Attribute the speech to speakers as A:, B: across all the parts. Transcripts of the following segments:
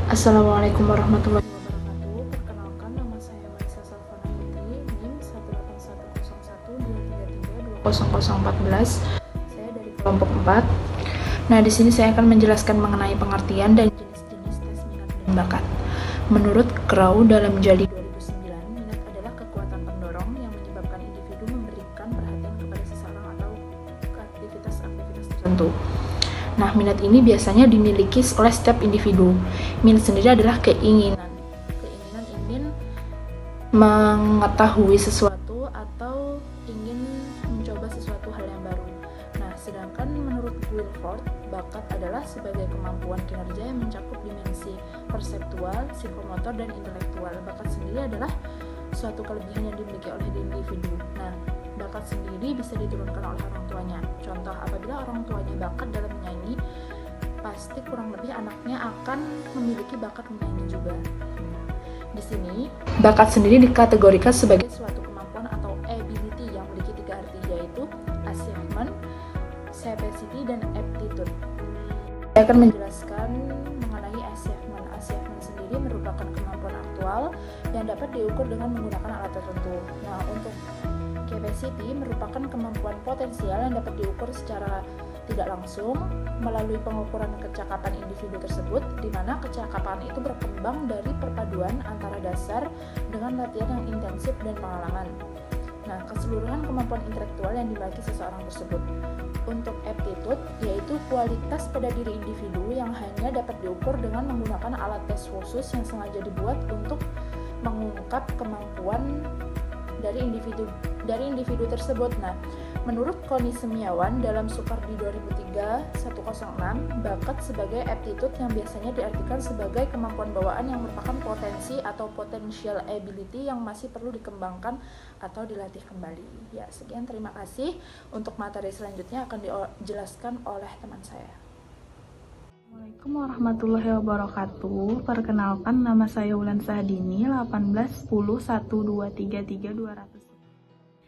A: Assalamualaikum warahmatullahi wabarakatuh. Perkenalkan, nama saya Marisa Salvana Putri, NIM 1810123320014. Saya dari kelompok 4. Nah, di sini saya akan menjelaskan mengenai pengertian dan jenis-jenis tes minat dan bakat. Menurut Crow dalam Jali 2009, minat adalah kekuatan pendorong yang menyebabkan individu memberikan perhatian kepada seseorang atau ke aktivitas-aktivitas tertentu. Nah, minat ini biasanya dimiliki oleh setiap individu. Minat sendiri adalah keinginan ingin mengetahui sesuatu atau ingin mencoba sesuatu hal yang baru. Nah, sedangkan menurut Wilford, bakat adalah sebagai kemampuan kinerja yang mencakup dimensi perseptual, psikomotor, dan intelektual. Bakat sendiri adalah suatu kelebihan yang dimiliki oleh individu. Nah, bakat sendiri bisa diturunkan oleh orang tuanya. Contoh, apabila orang tuanya bakat dalam menyanyi, pasti kurang lebih anaknya akan memiliki bakat menyanyi juga. Di sini, bakat sendiri dikategorikan sebagai suatu kemampuan atau ability yang memiliki 3 arti, yaitu achievement, capacity, dan aptitude. Saya akan menjelaskan mengenai achievement. Achievement sendiri merupakan kemampuan aktual yang dapat diukur dengan menggunakan alat tertentu. Nah, untuk capacity merupakan kemampuan potensial yang dapat diukur secara tidak langsung melalui pengukuran kecakapan individu tersebut, di mana kecakapan itu berkembang dari perpaduan antara dasar dengan latihan yang intensif dan pengalaman. Nah, keseluruhan kemampuan intelektual yang dimiliki seseorang tersebut. Untuk aptitude, yaitu kualitas pada diri individu yang hanya dapat diukur dengan menggunakan alat tes khusus yang sengaja dibuat untuk mengungkap kemampuan dari individu tersebut. Nah, menurut Koni Semiawan dalam Sukardi 2003-106, bakat sebagai aptitude yang biasanya diartikan sebagai kemampuan bawaan yang merupakan potensi atau potential ability yang masih perlu dikembangkan atau dilatih kembali. Ya, sekian, terima kasih. Untuk materi selanjutnya akan dijelaskan oleh teman saya.
B: Assalamualaikum warahmatullahi wabarakatuh. Perkenalkan, nama saya Wulan Sahdini, 181012333200.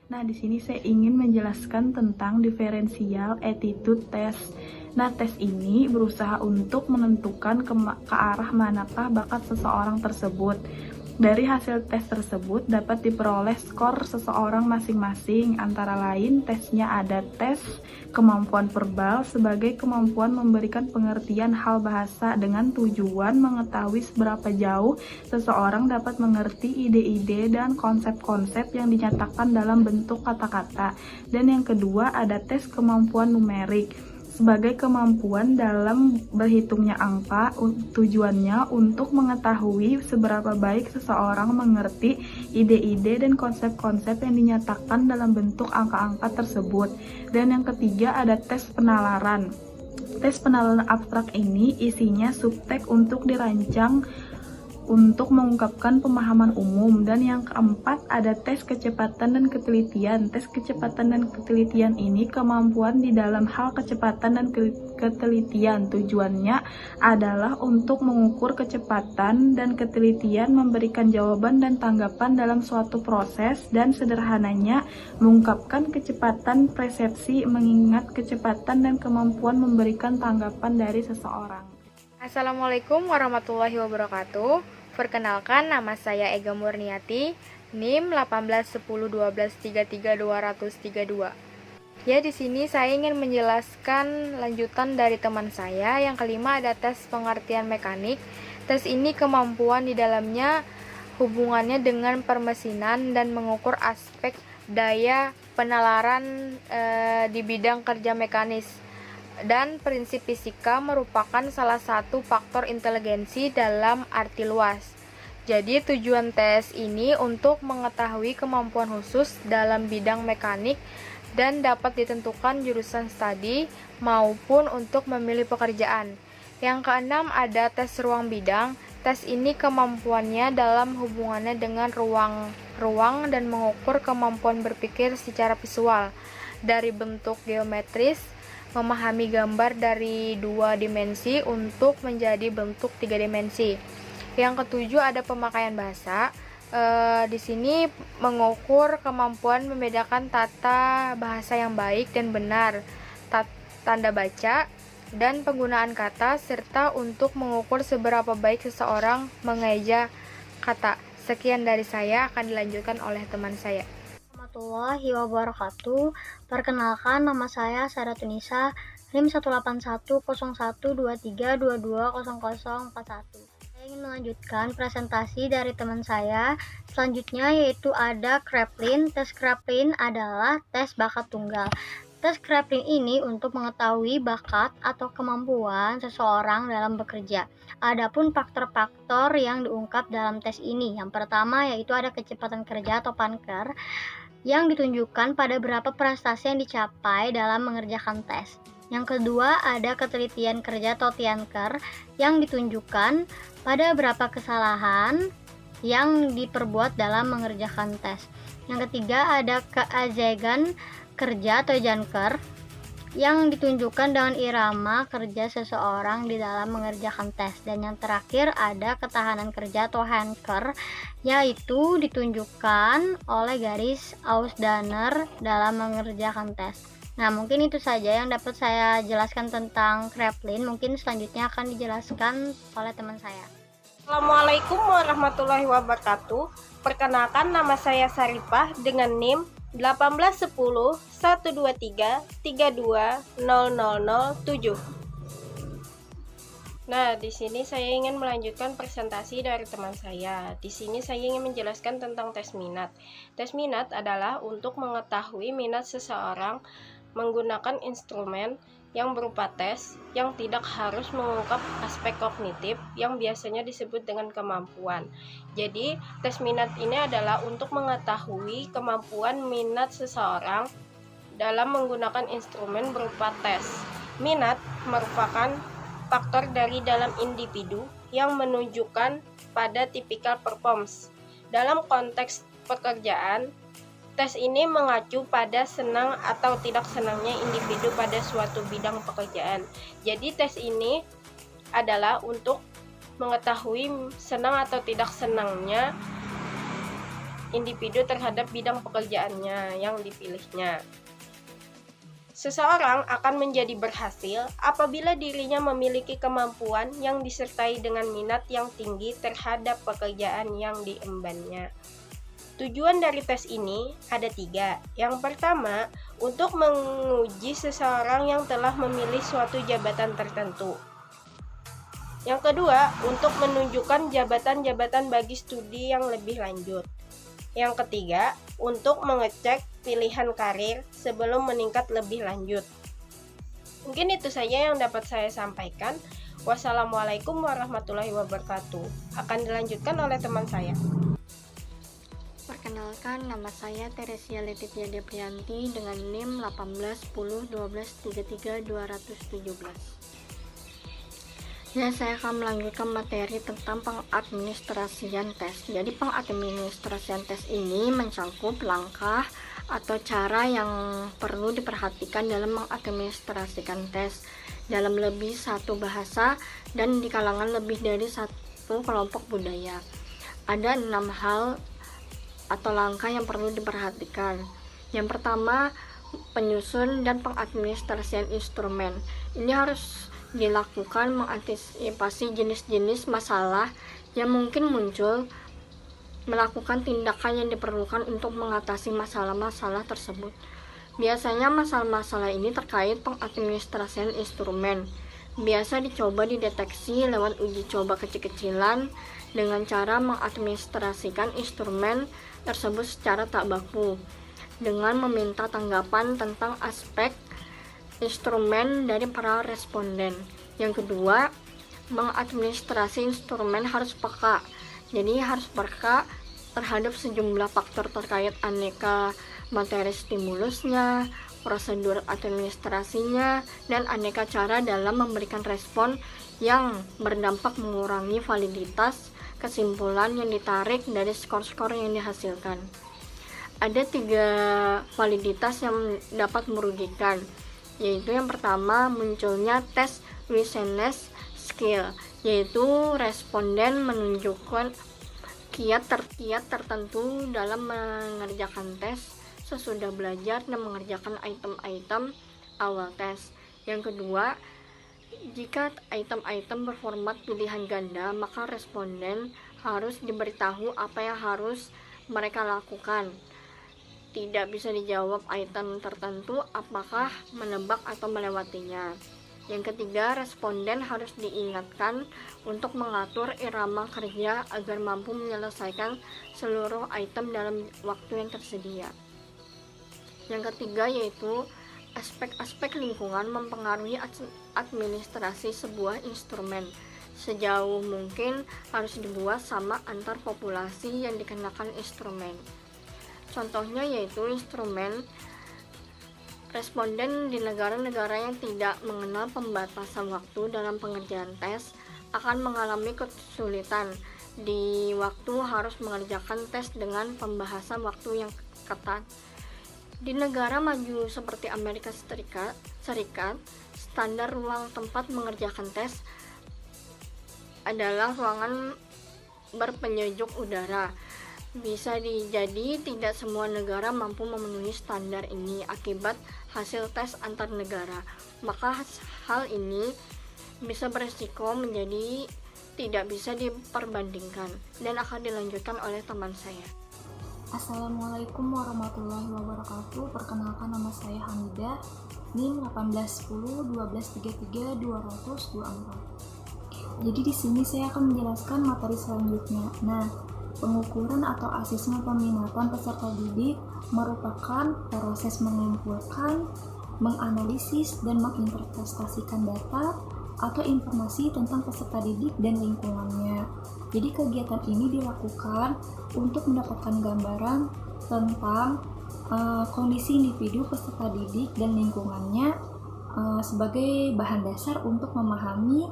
B: Nah, di sini saya ingin menjelaskan tentang diferensial attitude test. Nah, tes ini berusaha untuk menentukan ke arah manakah bakat seseorang tersebut. Dari hasil tes tersebut dapat diperoleh skor seseorang masing-masing. Antara lain, tesnya ada tes kemampuan verbal sebagai kemampuan memberikan pengertian hal bahasa dengan tujuan mengetahui seberapa jauh seseorang dapat mengerti ide-ide dan konsep-konsep yang dinyatakan dalam bentuk kata-kata. Dan yang kedua ada tes kemampuan numerik sebagai kemampuan dalam berhitungnya angka, tujuannya untuk mengetahui seberapa baik seseorang mengerti ide-ide dan konsep-konsep yang dinyatakan dalam bentuk angka-angka tersebut. Dan yang ketiga ada tes penalaran. Tes penalaran abstrak ini isinya subtek untuk dirancang untuk mengungkapkan pemahaman umum. Dan yang keempat ada tes kecepatan dan ketelitian. Tes kecepatan dan ketelitian ini kemampuan di dalam hal kecepatan dan ketelitian. Tujuannya adalah untuk mengukur kecepatan dan ketelitian, memberikan jawaban dan tanggapan dalam suatu proses, dan sederhananya mengungkapkan kecepatan persepsi, mengingat kecepatan dan kemampuan memberikan tanggapan dari seseorang.
C: Assalamualaikum warahmatullahi wabarakatuh. Perkenalkan, nama saya Ega Murniati, NIM 1810123320032. Ya, di sini saya ingin menjelaskan lanjutan dari teman saya. Yang kelima ada tes pengertian mekanik. Tes ini kemampuan di dalamnya hubungannya dengan permesinan dan mengukur aspek daya penalaran di bidang kerja mekanis. Dan prinsip fisika merupakan salah satu faktor inteligensi dalam arti luas. Jadi tujuan tes ini untuk mengetahui kemampuan khusus dalam bidang mekanik dan dapat ditentukan jurusan studi maupun untuk memilih pekerjaan. Yang keenam ada tes ruang bidang. Tes ini kemampuannya dalam hubungannya dengan ruang dan mengukur kemampuan berpikir secara visual dari bentuk geometris, memahami gambar dari 2 dimensi untuk menjadi bentuk 3 dimensi. Yang ketujuh ada pemakaian bahasa. Di sini mengukur kemampuan membedakan tata bahasa yang baik dan benar, tanda baca, dan penggunaan kata, serta untuk mengukur seberapa baik seseorang mengeja kata. Sekian dari saya, akan dilanjutkan oleh teman saya.
D: Warahmatullahi wabarakatuh. Perkenalkan, nama saya Saratunisa, NIM 1810123220041. Saya ingin melanjutkan presentasi dari teman saya. Selanjutnya yaitu ada Kraepelin. Tes Kraepelin adalah tes bakat tunggal. Tes Kraepelin ini untuk mengetahui bakat atau kemampuan seseorang dalam bekerja. Adapun faktor-faktor yang diungkap dalam tes ini, yang pertama yaitu ada kecepatan kerja atau panker, yang ditunjukkan pada berapa prestasi yang dicapai dalam mengerjakan tes. Yang kedua ada ketelitian kerja atau tianker, yang ditunjukkan pada berapa kesalahan yang diperbuat dalam mengerjakan tes. Yang ketiga ada keajegan kerja atau janker, yang ditunjukkan dengan irama kerja seseorang di dalam mengerjakan tes. Dan yang terakhir ada ketahanan kerja atau hanker, yaitu ditunjukkan oleh garis Ausdaner dalam mengerjakan tes. Nah, mungkin itu saja yang dapat saya jelaskan tentang Kraepelin. Mungkin selanjutnya akan dijelaskan oleh teman saya.
E: Assalamualaikum warahmatullahi wabarakatuh. Perkenalkan, nama saya Saripah dengan NIM 18101233200007. Nah, di sini saya ingin melanjutkan presentasi dari teman saya. Di sini saya ingin menjelaskan tentang tes minat. Tes minat adalah untuk mengetahui minat seseorang menggunakan instrumen yang berupa tes yang tidak harus mengungkap aspek kognitif yang biasanya disebut dengan kemampuan. Jadi, tes minat ini adalah untuk mengetahui kemampuan minat seseorang dalam menggunakan instrumen berupa tes. Minat merupakan faktor dari dalam individu yang menunjukkan pada tipikal performance. Dalam konteks pekerjaan, tes ini mengacu pada senang atau tidak senangnya individu pada suatu bidang pekerjaan. Jadi tes ini adalah untuk mengetahui senang atau tidak senangnya individu terhadap bidang pekerjaannya yang dipilihnya. Seseorang akan menjadi berhasil apabila dirinya memiliki kemampuan yang disertai dengan minat yang tinggi terhadap pekerjaan yang diembannya. Tujuan dari tes ini ada 3. Yang pertama, untuk menguji seseorang yang telah memilih suatu jabatan tertentu. Yang kedua, untuk menunjukkan jabatan-jabatan bagi studi yang lebih lanjut. Yang ketiga, untuk mengecek pilihan karir sebelum meningkat lebih lanjut. Mungkin itu saja yang dapat saya sampaikan. Wassalamualaikum warahmatullahi wabarakatuh. Akan dilanjutkan oleh teman saya.
F: Perkenalkan, nama saya Teresia Letitia Deprianti dengan NIM 18101233217. Ya, saya akan melanjutkan materi tentang pengadministrasian tes. Jadi pengadministrasian tes ini mencakup langkah atau cara yang perlu diperhatikan dalam mengadministrasikan tes dalam lebih satu bahasa dan di kalangan lebih dari satu kelompok budaya. Ada 6 hal atau langkah yang perlu diperhatikan. Yang pertama, penyusun dan pengadministrasian instrumen. Ini harus dilakukan mengantisipasi jenis-jenis masalah yang mungkin muncul, melakukan tindakan yang diperlukan untuk mengatasi masalah-masalah tersebut. Biasanya masalah-masalah ini terkait pengadministrasian instrumen. Biasa dicoba dideteksi lewat uji coba kecil-kecilan dengan cara mengadministrasikan instrumen tersebut secara tak baku, dengan meminta tanggapan tentang aspek instrumen dari para responden. Yang kedua, mengadministrasi instrumen harus peka. Jadi harus peka terhadap sejumlah faktor terkait aneka materi stimulusnya, prosedur administrasinya, dan aneka cara dalam memberikan respon yang berdampak mengurangi validitas kesimpulan yang ditarik dari skor-skor yang dihasilkan. Ada 3 validitas yang dapat merugikan, yaitu yang pertama, munculnya tes listening skill, yaitu responden menunjukkan kiat tertentu dalam mengerjakan tes sesudah belajar dan mengerjakan item-item awal tes. Yang kedua, Jika item-item berformat pilihan ganda, maka responden harus diberitahu apa yang harus mereka lakukan. Tidak bisa dijawab item tertentu, apakah menebak atau melewatinya. Yang ketiga, responden harus diingatkan untuk mengatur irama kerja agar mampu menyelesaikan seluruh item dalam waktu yang tersedia. Yang ketiga yaitu aspek-aspek lingkungan mempengaruhi administrasi sebuah instrumen. Sejauh mungkin harus dibuat sama antar populasi yang dikenakan instrumen. Contohnya yaitu instrumen responden di negara-negara yang tidak mengenal pembatasan waktu dalam pengerjaan tes akan mengalami kesulitan di waktu harus mengerjakan tes dengan pembahasan waktu yang ketat. Di negara maju seperti Amerika Serikat, standar ruang tempat mengerjakan tes adalah ruangan berpenyejuk udara. Bisa jadi tidak semua negara mampu memenuhi standar ini akibat hasil tes antar negara. Maka hal ini bisa beresiko menjadi tidak bisa diperbandingkan dan akan dilanjutkan oleh teman saya.
G: Assalamualaikum warahmatullahi wabarakatuh. Perkenalkan, nama saya Hamidah, NIM 1810-1233-224. Jadi di sini saya akan menjelaskan materi selanjutnya. Nah, pengukuran atau asesmen peminatan peserta didik merupakan proses mengumpulkan, menganalisis, dan menginterpretasikan data atau informasi tentang peserta didik dan lingkungannya. Jadi kegiatan ini dilakukan untuk mendapatkan gambaran tentang kondisi individu peserta didik dan lingkungannya sebagai bahan dasar untuk memahami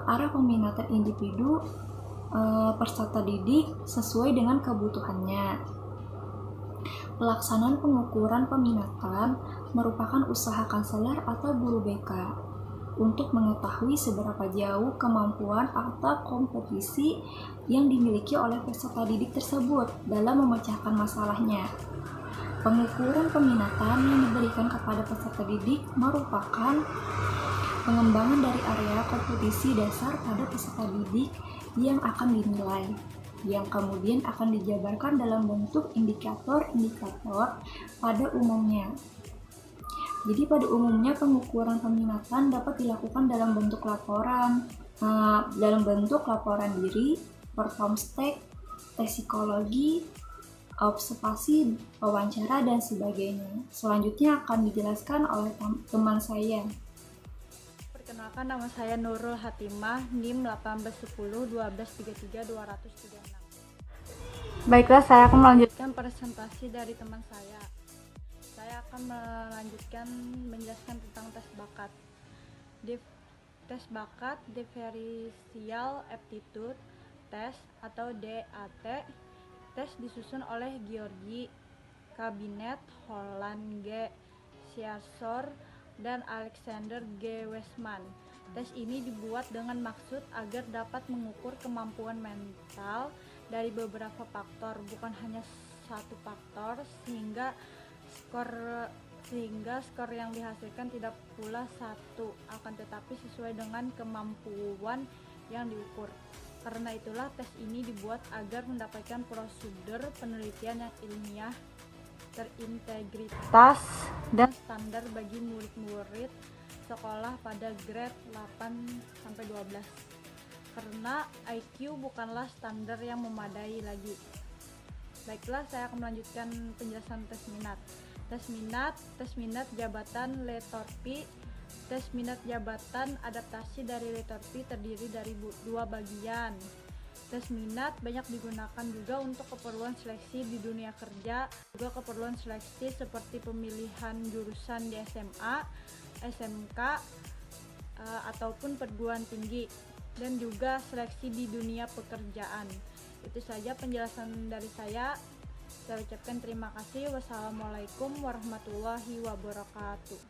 G: arah peminatan individu peserta didik sesuai dengan kebutuhannya. Pelaksanaan pengukuran peminatan merupakan usaha konselor atau guru BK untuk mengetahui seberapa jauh kemampuan atau kompetisi yang dimiliki oleh peserta didik tersebut dalam memecahkan masalahnya. Pengukuran peminatan yang diberikan kepada peserta didik merupakan pengembangan dari area kompetisi dasar pada peserta didik yang akan dinilai, yang kemudian akan dijabarkan dalam bentuk indikator-indikator pada umumnya. Jadi pada umumnya pengukuran peminatan dapat dilakukan dalam bentuk laporan, diri, perform stek, tes psikologi, observasi, wawancara, dan sebagainya. Selanjutnya akan dijelaskan oleh teman saya.
H: Perkenalkan, nama saya Nurul Hatimah, NIM 1810-1233-236.
A: Baiklah, saya akan melanjutkan presentasi dari teman saya. Saya akan menjelaskan tentang tes bakat. Tes bakat Differential Aptitude Test atau DAT. Tes disusun oleh Georgi Kabinet, Holland G. Siersor, dan Alexander G. Westman. Tes ini dibuat dengan maksud agar dapat mengukur kemampuan mental dari beberapa faktor, bukan hanya satu faktor, sehingga skor yang dihasilkan tidak pula satu, akan tetapi sesuai dengan kemampuan yang diukur. Karena itulah tes ini dibuat agar mendapatkan prosedur penelitian yang ilmiah, terintegritas, dan standar bagi murid-murid sekolah pada grade 8-12. Karena IQ bukanlah standar yang memadai lagi. Baiklah, saya akan melanjutkan penjelasan tes minat. Tes minat jabatan Letorpi. Tes minat jabatan adaptasi dari Letorpi terdiri dari dua bagian. Tes minat banyak digunakan juga untuk keperluan seleksi di dunia kerja, juga keperluan seleksi seperti pemilihan jurusan di SMA, SMK, ataupun perguruan tinggi, dan juga seleksi di dunia pekerjaan. Itu saja penjelasan dari saya. Saya ucapkan terima kasih. Wassalamualaikum warahmatullahi wabarakatuh.